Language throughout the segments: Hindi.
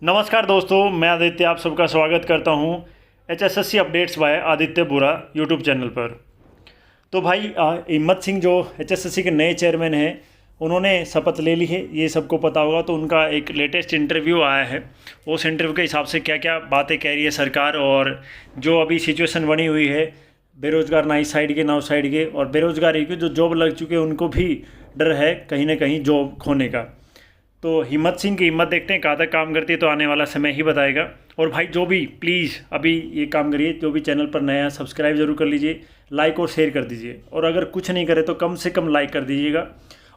नमस्कार दोस्तों, मैं आदित्य आप सबका स्वागत करता हूं HSSC अपडेट्स बाय आदित्य बुरा यूट्यूब चैनल पर। तो भाई हिम्मत सिंह जो HSSC के नए चेयरमैन हैं, उन्होंने शपथ ले ली है, ये सबको पता होगा। तो उनका एक लेटेस्ट इंटरव्यू आया है। उस इंटरव्यू के हिसाब से क्या क्या बातें कह रही है सरकार, और जो अभी सिचुएशन बनी हुई है बेरोज़गार ना इस साइड के ना उस साइड के, और बेरोज़गारी की जो जॉब लग चुके हैं उनको भी डर है कहीं ना कहीं जॉब खोने का। तो हिम्मत सिंह की हिम्मत देखते हैं कहाँ तक काम करती है, तो आने वाला समय ही बताएगा। और भाई जो भी प्लीज़ अभी ये काम करिए, जो भी चैनल पर नया है सब्सक्राइब जरूर कर लीजिए, लाइक और शेयर कर दीजिए, और अगर कुछ नहीं करे तो कम से कम लाइक कर दीजिएगा।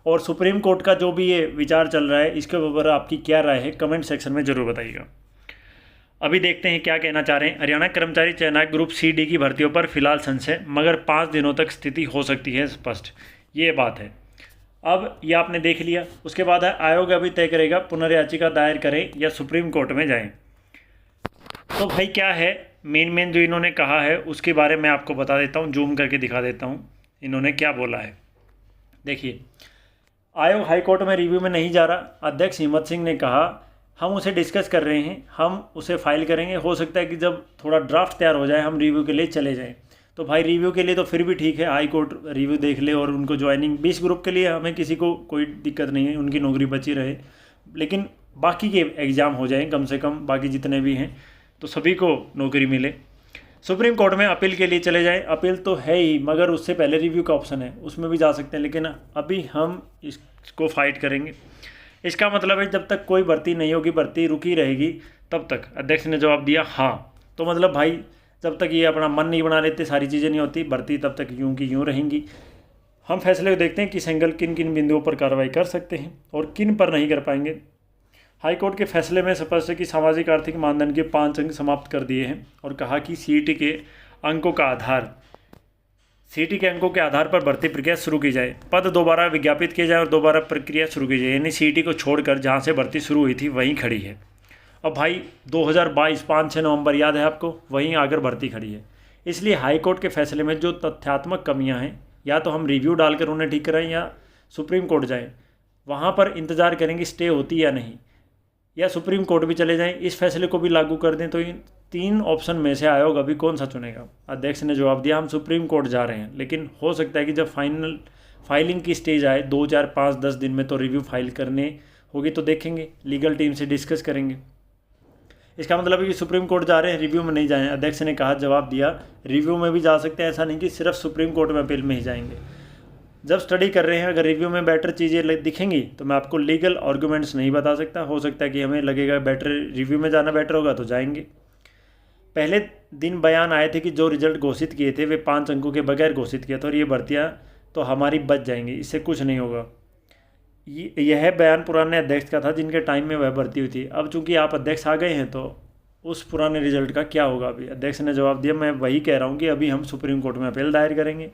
और सुप्रीम कोर्ट का जो भी ये विचार चल रहा है, इसके ऊपर आपकी क्या राय है कमेंट सेक्शन में ज़रूर बताइएगा। अभी देखते हैं क्या कहना चाह रहे हैं। हरियाणा कर्मचारी चयन आयोग ग्रुप CD की भर्तियों पर फिलहाल संशय, मगर 5 दिनों तक स्थिति हो सकती है स्पष्ट, ये बात है। अब ये आपने देख लिया। उसके बाद है आयोग अभी तय करेगा पुनर्याचिका दायर करें या सुप्रीम कोर्ट में जाएं। तो भाई क्या है मेन जो इन्होंने कहा है उसके बारे में आपको बता देता हूँ, जूम करके दिखा देता हूँ इन्होंने क्या बोला है। देखिए, आयोग हाई कोर्ट में रिव्यू में नहीं जा रहा। अध्यक्ष हिम्मत सिंह ने कहा हम उसे डिस्कस कर रहे हैं, हम उसे फाइल करेंगे, हो सकता है कि जब थोड़ा ड्राफ्ट तैयार हो जाए हम रिव्यू के लिए चले जाएँ। तो भाई रिव्यू के लिए तो फिर भी ठीक है, हाई कोर्ट रिव्यू देख ले और उनको ज्वाइनिंग 20 ग्रुप के लिए हमें किसी को कोई दिक्कत नहीं है, उनकी नौकरी बची रहे। लेकिन बाकी के एग्ज़ाम हो जाएं कम से कम, बाकी जितने भी हैं तो सभी को नौकरी मिले। सुप्रीम कोर्ट में अपील के लिए चले जाएं, अपील तो है ही, मगर उससे पहले रिव्यू का ऑप्शन है, उसमें भी जा सकते हैं। लेकिन अभी हम इसको फाइट करेंगे। इसका मतलब है जब तक कोई भर्ती नहीं होगी, भर्ती रुकी रहेगी, तब तक। अध्यक्ष ने जवाब दिया हाँ। तो मतलब भाई जब तक ये अपना मन नहीं बना लेते, सारी चीज़ें नहीं होती, भर्ती तब तक यूं की यूं रहेंगी। हम फैसले को देखते हैं कि सिंगल किन किन बिंदुओं पर कार्रवाई कर सकते हैं और किन पर नहीं कर पाएंगे। हाईकोर्ट के फैसले में स्पष्ट है कि सामाजिक आर्थिक मानदंड के 5 अंक समाप्त कर दिए हैं, और कहा कि CET के अंकों के आधार पर भर्ती प्रक्रिया शुरू की जाए, पद दोबारा विज्ञापित किए जाए और दोबारा प्रक्रिया शुरू की जाए। यानी CET को छोड़कर जहाँ से भर्ती शुरू हुई थी वहीं खड़ी है। अब भाई 2022 5-6 नवंबर याद है आपको, वहीं आकर भर्ती खड़ी है। इसलिए हाई कोर्ट के फैसले में जो तथ्यात्मक कमियां हैं, या तो हम रिव्यू डालकर उन्हें ठीक कराएं या सुप्रीम कोर्ट जाएं। वहां पर इंतज़ार करेंगे स्टे होती या नहीं, या सुप्रीम कोर्ट भी चले जाएं, इस फैसले को भी लागू कर दें। तो इन 3 ऑप्शन में से आयोग अभी कौन सा चुनेगा? अध्यक्ष ने जवाब दिया हम सुप्रीम कोर्ट जा रहे हैं, लेकिन हो सकता है कि जब फाइलिंग की स्टेज आए 2, 4, 5, 10 दिन में, तो रिव्यू फाइल करने होगी, तो देखेंगे, लीगल टीम से डिस्कस करेंगे। इसका मतलब है कि सुप्रीम कोर्ट जा रहे हैं, रिव्यू में नहीं जाएं। अध्यक्ष ने कहा, जवाब दिया रिव्यू में भी जा सकते हैं, ऐसा नहीं कि सिर्फ सुप्रीम कोर्ट में अपील में ही जाएंगे। जब स्टडी कर रहे हैं, अगर रिव्यू में बेटर चीज़ें दिखेंगी तो मैं आपको लीगल आर्गूमेंट्स नहीं बता सकता। हो सकता है कि हमें लगेगा बेटर रिव्यू में जाना बेटर होगा तो जाएंगे। पहले दिन बयान आए थे कि जो रिजल्ट घोषित किए थे वे 5 अंकों के बगैर घोषित किया था, और ये भर्तियाँ तो हमारी बच जाएंगी, इससे कुछ नहीं होगा। यह बयान पुराने अध्यक्ष का था जिनके टाइम में वह भर्ती हुई थी। अब चूंकि आप अध्यक्ष आ गए हैं तो उस पुराने रिजल्ट का क्या होगा? अभी अध्यक्ष ने जवाब दिया मैं वही कह रहा हूँ कि अभी हम सुप्रीम कोर्ट में अपील दायर करेंगे।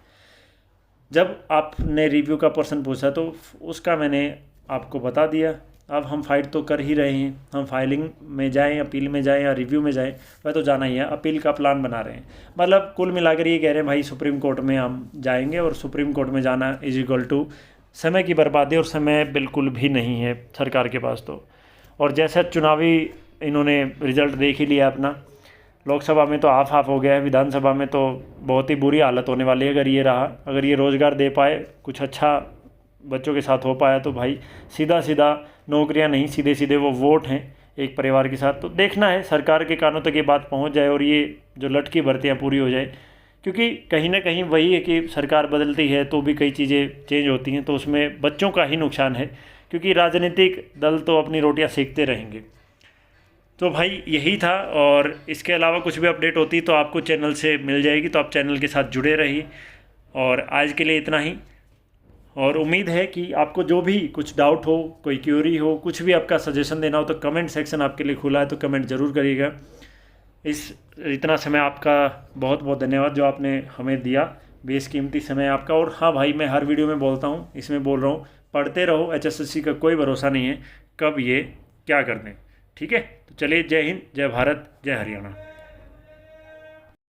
जब आपने रिव्यू का पर्सन पूछा तो उसका मैंने आपको बता दिया। अब हम फाइट तो कर ही रहे हैं, हम फाइलिंग में जाएं, अपील में जाएं या रिव्यू में जाएं, वह तो जाना ही है। अपील का प्लान बना रहे हैं, मतलब कुल मिलाकर ये कह रहे हैं भाई सुप्रीम कोर्ट में हम जाएंगे, और सुप्रीम कोर्ट में जाना इज इक्वल टू समय की बर्बादी, और समय बिल्कुल भी नहीं है सरकार के पास तो। और जैसे चुनावी इन्होंने रिजल्ट देख ही लिया अपना, लोकसभा में तो हाफ हाफ हो गया है, विधानसभा में तो बहुत ही बुरी हालत होने वाली है। अगर ये रहा, अगर ये रोज़गार दे पाए, कुछ अच्छा बच्चों के साथ हो पाया, तो भाई सीधा सीधा नौकरियां नहीं, सीधे सीधे वो वोट हैं एक परिवार के साथ। तो देखना है सरकार के कानों तक ये बात पहुंच जाए और ये जो लटकी भर्तियाँ पूरी हो जाए, क्योंकि कहीं ना कहीं वही है कि सरकार बदलती है तो भी कई चीज़ें चेंज होती हैं, तो उसमें बच्चों का ही नुकसान है, क्योंकि राजनीतिक दल तो अपनी रोटियां सेकते रहेंगे। तो भाई यही था, और इसके अलावा कुछ भी अपडेट होती तो आपको चैनल से मिल जाएगी, तो आप चैनल के साथ जुड़े रहिए। और आज के लिए इतना ही, और उम्मीद है कि आपको जो भी कुछ डाउट हो, कोई क्यूरी हो, कुछ भी आपका सजेशन देना हो, तो कमेंट सेक्शन आपके लिए खुला है, तो कमेंट ज़रूर करिएगा। इतना समय आपका बहुत बहुत धन्यवाद जो आपने हमें दिया, बेशकीमती समय आपका। और हाँ भाई, मैं हर वीडियो में बोलता हूँ, इसमें बोल रहा हूँ, पढ़ते रहो। HSSC का कोई भरोसा नहीं है कब ये क्या कर दें, ठीक है? तो चलिए, जय हिंद, जय भारत, जय हरियाणा।